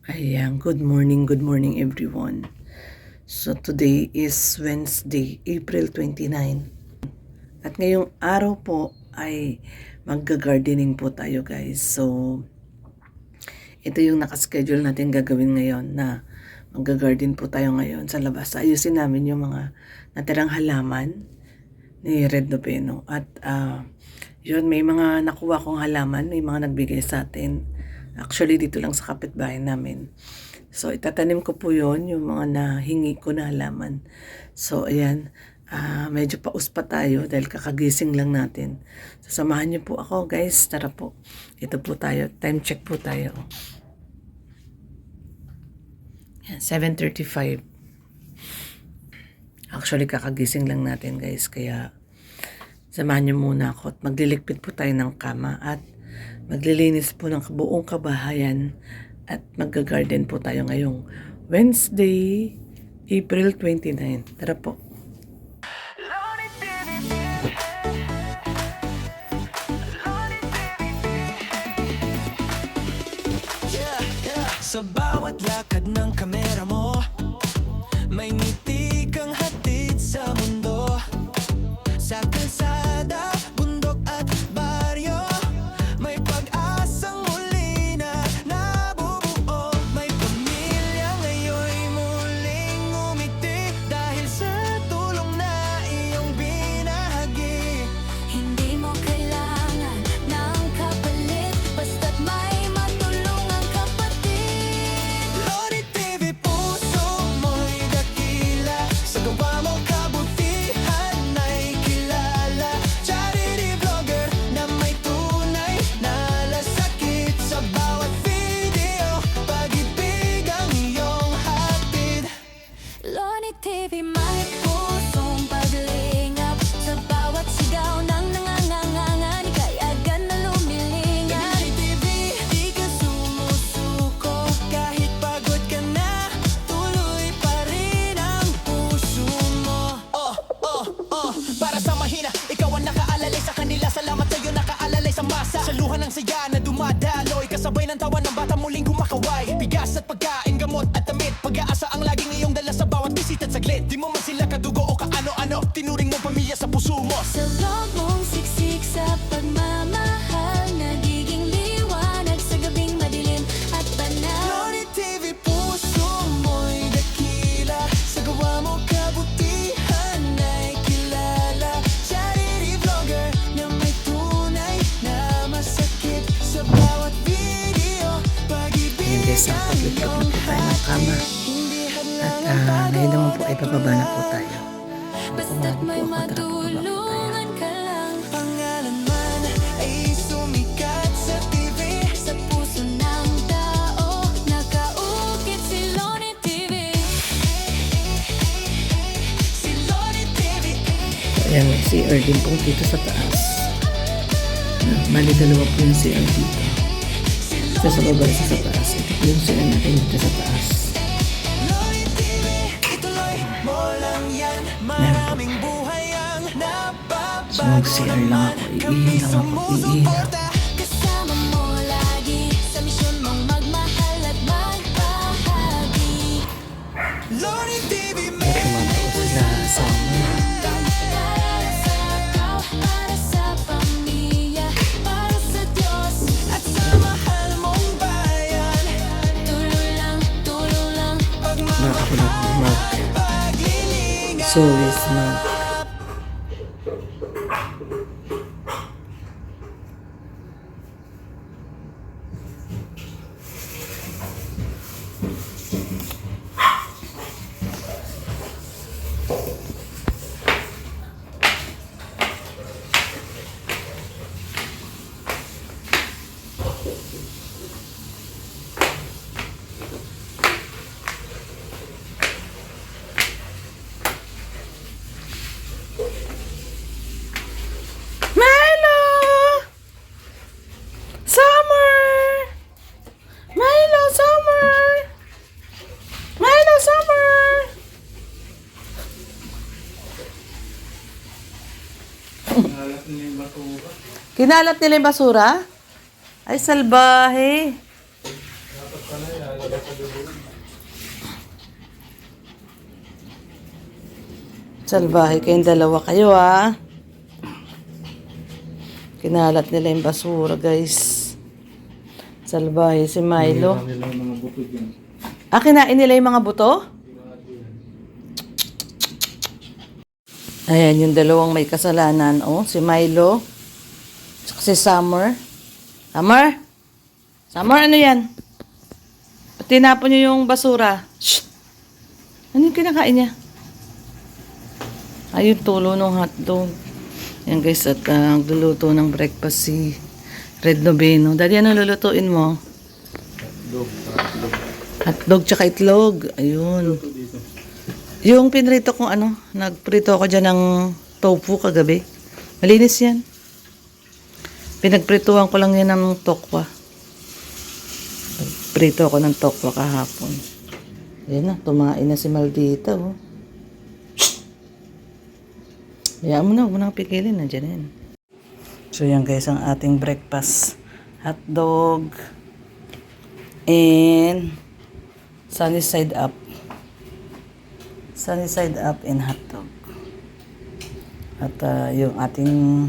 Ayan, good morning everyone. So today is Wednesday, April 29. At ngayong araw po ay magga-gardening po tayo guys. So ito yung nakaschedule natin gagawin ngayon na magga-garden po tayo ngayon sa labas. Ayusin namin yung mga natirang halaman ni Red Noveno. At yun, may mga nakuha kong halaman, may mga nagbigay sa atin. Actually, dito lang sa kapitbahay namin. So, itatanim ko po yon yung mga nahingi ko na halaman. So, ayan, medyo paus pa tayo dahil kakagising lang natin. So, samahan niyo po ako, guys. Tara po. Ito po tayo. Time check po tayo. Yan, 7:35. Actually, kakagising lang natin, guys. Kaya, samahan niyo muna ako at magliligpit po tayo ng kama at maglilinis po ng buong kabahayan at magga-garden po tayo ngayong Wednesday, April 29. Tara po. Sa bawat lakad ng kamera mo, may ngiti kang hatid sa mundo. Sa kalsada, bundok at baryo, may pag-asang muli na nabubuo. May pamilya ngayon'y muling umiti dahil sa tulong na iyong binahagi. Hindi mo kailangan ng kapalit, basta't may matulungang kapatid. Lodi TV, puso mo'y dakila, sa gawa mo kabutihan ay kilala. Charity vlogger na may tunay na lasakit, sa bawat video pag-ibig ang iyong hatid. Lodi TV, may pusong paglingap, sa bawat sigaw ng nangangangangan, ika'y agad na lumilingap. Lodi TV, di ka sumusuko, kahit pagod ka na, tuloy pa rin ang puso mo. Para sa mahina, ikaw ang nakaalalay sa kanila. Salamat sa'yo, nakaalalay sa masa. Sa luha ng saya na dumadaloy, kasabay ng tawa ng bata muling kumakaway. Bigas at pagkain, gamot at damit, pag-aasa ang laging iyong dala sa bawat bisita't saglit. Di mo man sila kadugo o kaano-ano, tinuring mo pamilya sa puso mo. Sa loob mong siksik sa pagmamahal, nagiging liwanag sa gabing madilim at banal. Lodi TV, puso mo'y dakila, sa gawa mo kabutihan ay kilala. Charity vlogger na may tunay na masakit, sa bawat video pag-ibig Ayan guys, ang paglipot na po tayo ng kama. At ngayon naman po ay bababa na po tayo. Basta't may matulungan ka lang. Pangalan man ay sumikat sa TV, sa puso ng tao nakaukit si Lodi TV. Si Lodi TV. Ayan, CR din po dito sa taas. Bali, dalawa po yung CR dito. Isa sa baba, isa sa taas. Ito po yung CR natin dito sa taas. Lodi TV, ituloy mo lang yan. Maraming buhay ang So nababago mag-CR lang ako. kami Iihin lang ako. Iihin. sumusuporta. Kasama mo lagi sa misyon mong magmahal at magbahagi. Lodi TV, At tumatawa sila sa mga. para sa tao, para sa pamilya, para sa Diyos at sa mahal mong bayan. Tulong lang Nakakulat ng mag. paglilingan. So is mag. Milo! Summer! Milo, Summer! Milo, Summer! Kinalat nila yung basura? Ay, salbahe. Dapat pala yan. Salbahe kayong dalawa kayo, ha? Kinalat nila yung basura, guys. Salbahe si Milo. Kinain nila yung mga buto? Ayan, yung dalawang may kasalanan, oh. Si Milo. Tsaka si Summer. Summer? Summer, ano yan? Tinapon niyo yung basura. Shh! Ano yung kinakain niya? Ayun, tulo ng hotdog. Yan guys, at nagluluto ng breakfast si Red Noveno. Daddy, ano lulutuin mo? Hotdog tsaka itlog. Ayun. Yung pinrito kong nagprito ako dyan ng tofu kagabi. Malinis yan. Pinagprituhan ko lang yan ng tokwa. Prito ako ng tokwa kahapon. Ayan na, tumain na si Maldita, oh. Hayaan mo na, huwag mo nang pigilin. Nandiyan yan. So yan guys, ang ating breakfast. Hotdog. And sunny side up. Sunny side up and hotdog. At yung ating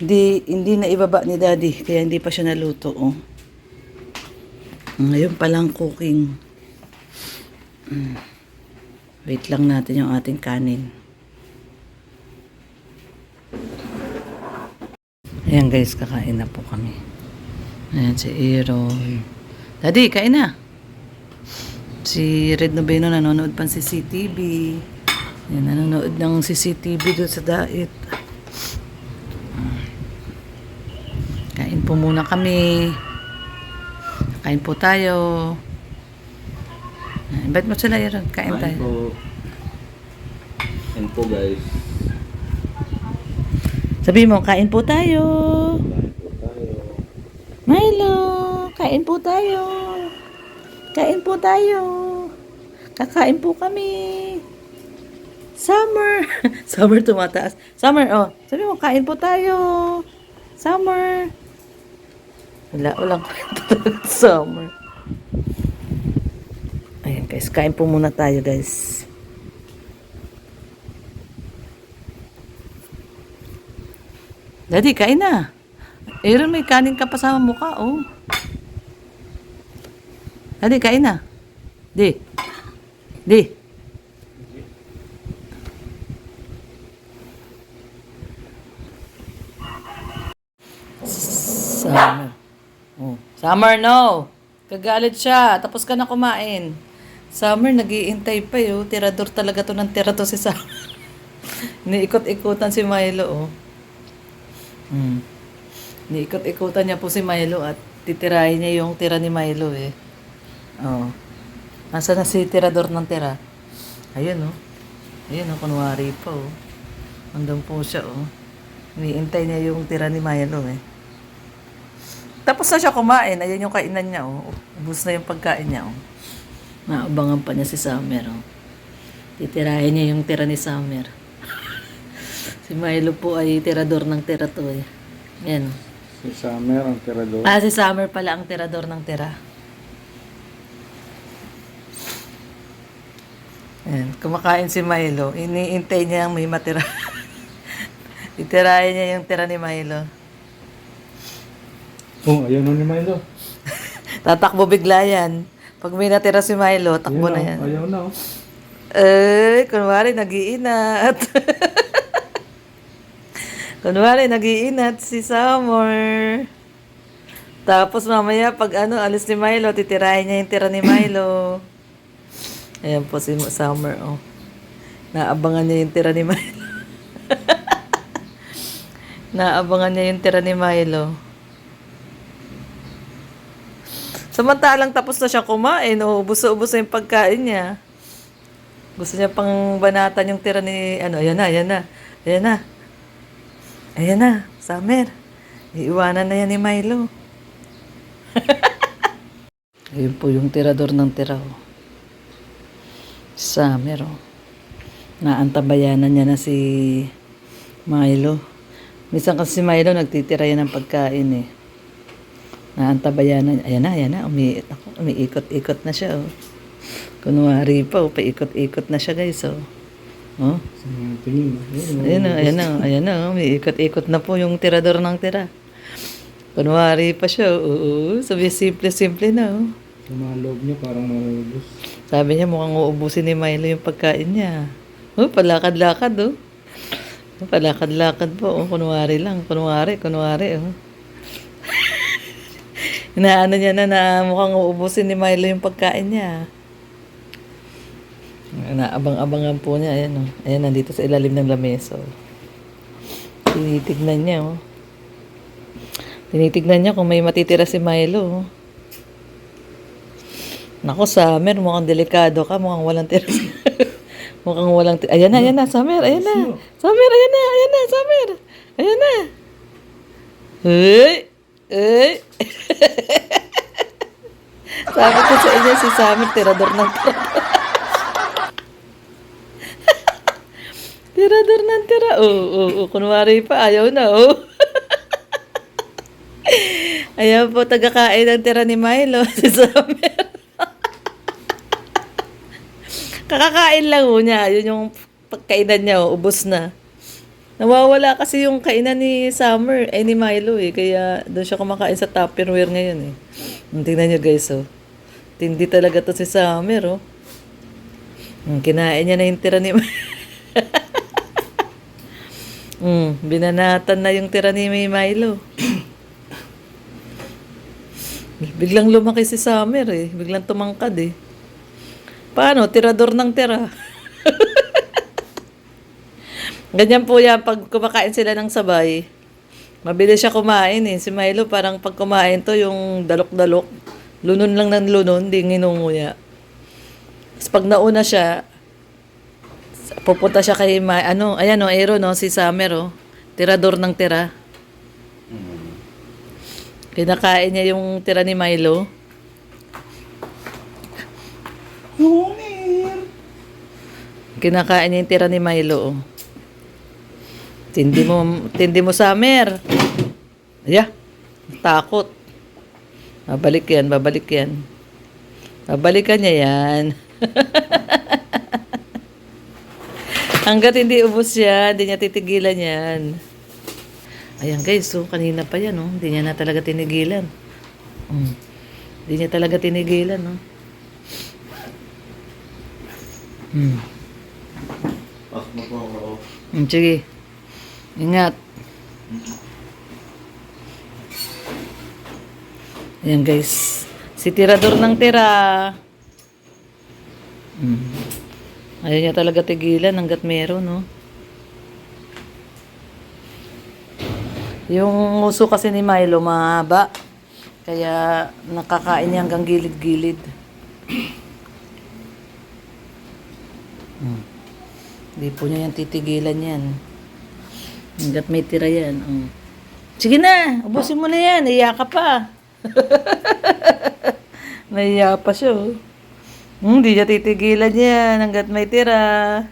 hindi na ibaba ni Daddy, kaya hindi pa siya naluto, oh. Ngayon pa lang cooking. Wait lang natin yung ating kanin. Ayan guys, kakain na po kami. Ayan si Aaron. Daddy, kain na. Si Red Noveno nanonood pa ng CCTV. Ayan, nanonood ng CCTV doon sa diet. Kain po muna kami. Kain po tayo. Ba't mo sila Aaron? Kain tayo. Kain po guys. Sabi mo, kain po tayo. Kain po tayo. Milo, kain po tayo. Kain po tayo. Kakain po kami. Summer. Summer tumataas. Summer, oh. Sabi mo, kain po tayo. Summer. Walang Summer. Ayan guys, kain po muna tayo guys. Daddy, kain na. Aaron, may kanin ka pa sa mukha, oh. Daddy, kain na. Di. Summer. Oh. Summer, no. Kagalit siya. Tapos ka na kumain. Summer, nag-iintay pa yun. Tirador talaga to ng tira to si Summer. Niikot-ikutan si Milo, oh. Niikot-ikutan niya po si Milo at titirahin niya yung tira ni Milo, eh. Oh. Nasaan na si tirador ng tira? Ayun, oh. Ayun, oh. Kunwari pa, oh. Andun po siya, oh. Iniintay niya yung tira ni Milo, eh. Tapos na siya kumain. Ayan yung kainan niya, oh. Ubus na yung pagkain niya, oh. Naabangan pa niya si Summer, oh. Titirahin niya yung tira ni Summer. Si Milo po ay tirador ng tira to, eh. Yan, oh. Si Summer ang tirador. Si Summer pala ang tirador ng tira. Yan, kumakain si Milo. Iniintay niya may matira. Titirahin niya yung tira ni Milo. Oh, ayun ni Milo. Tatakbo bigla yan. Pag may natira si Milo, takbo na yan. Ayaw na, oh. Kunwari, nag-iinat. Kunwari, nag-iinat si Summer. Tapos mamaya, pag alis ni Milo, titirahin niya yung tira ni Milo. Ayan po si Summer, oh. Naabangan niya yung tira ni Milo. Naabangan niya yung tira ni Milo. Samantalang tapos na siya kumain, oh. Ubus-ubus na yung pagkain niya. Gusto niya pang banatan yung tira ni, ayan na, Summer. Iiwanan na yan ni Milo. Ayun po yung tirador ng tira, oh. Summer, oh. Naantabayanan niya na si Milo. Minsan kasi si Milo nagtitira yan ng pagkain, eh. Naantabayanan. Ayan na. Umiikot-ikot na siya, oh. Kunwari pa, oh. Paikot-ikot na siya, guys, oh. Oh. Sa mga tingin. Ayan na, oh. Umiikot-ikot na po yung tirador ng tira. Kunwari pa siya, oo. Sabi, simple-simple na, oh. Sa mga loob niya parang maubos. Sabi niya, mukhang uubusin ni Milo yung pagkain niya. Oh, palakad-lakad, oh. Palakad-lakad po, oh. Kunwari lang. Kunwari, oh. Inaano niya na mukhang uubusin ni Milo yung pagkain niya. Naabang-abangan po niya. Ayan, oh. Ayan, nandito sa ilalim ng lamesa, oh. Tinitignan niya, oh. Tinitignan niya kung may matitira si Milo, oh. Nako, Summer, mukhang delikado ka. Mukhang walang tira. Mukhang walang tira. Ayan na, Summer. Ayan na. Summer. Ayan na. Hey! Sabi ko sa inyo, si Summer, tirador ng tira. Tirador ng tira. Oo. Kunwari pa, ayaw na, oh. Ayaw po, tagakain ng tira ni Milo, si Summer. Kakakain lang ho niya. Yun yung pagkainan niya, oh, ubos na. Nawawala kasi yung kainan ni Summer, ni Milo, eh. Kaya doon siya kumakain sa Tupperware ngayon, eh. Tingnan niyo, guys, oh. Tindi talaga to si Summer, oh. Kinain niya na yung tira ni binanatan na yung tira ni Milo. Biglang lumaki si Summer, eh. Biglang tumangkad, eh. Paano? Tirador ng tira. Ganyan po yan. Pag kumakain sila ng sabay, mabilis siya kumain, eh. Si Milo parang pag kumain to, yung dalok-dalok. Lunon lang ng lunon, di nginunguya. Tapos pag nauna siya, pupunta siya kay ayan o, Aero, no, si Summer, oh. Tirador ng tira. Kinakain niya yung tira ni Milo. Kinakain niya yung tira ni Milo, oh. Tindi mo, Summer. Yeah, takot. Babalik yan. Babalikan niya yan. Hanggat hindi ubos yan, hindi niya titigilan yan. Ayan, guys, so kanina pa yan, oh. Hindi niya na talaga tinigilan. Hindi niya talaga tinigilan, no. Sige. Ingat. Ayan, guys. Si tirador ng tira. Ayaw niya talaga tigilan hanggat meron, no. Yung uso kasi ni Milo mahaba. Kaya nakakain niya hanggang gilid-gilid. Hindi po niya yan titigilan yan. Hanggat may tira yan. Sige na, ubusin mo na yan. Naiya ka pa. Naiya pa siya. Hindi niya titigilan yan hanggat may tira.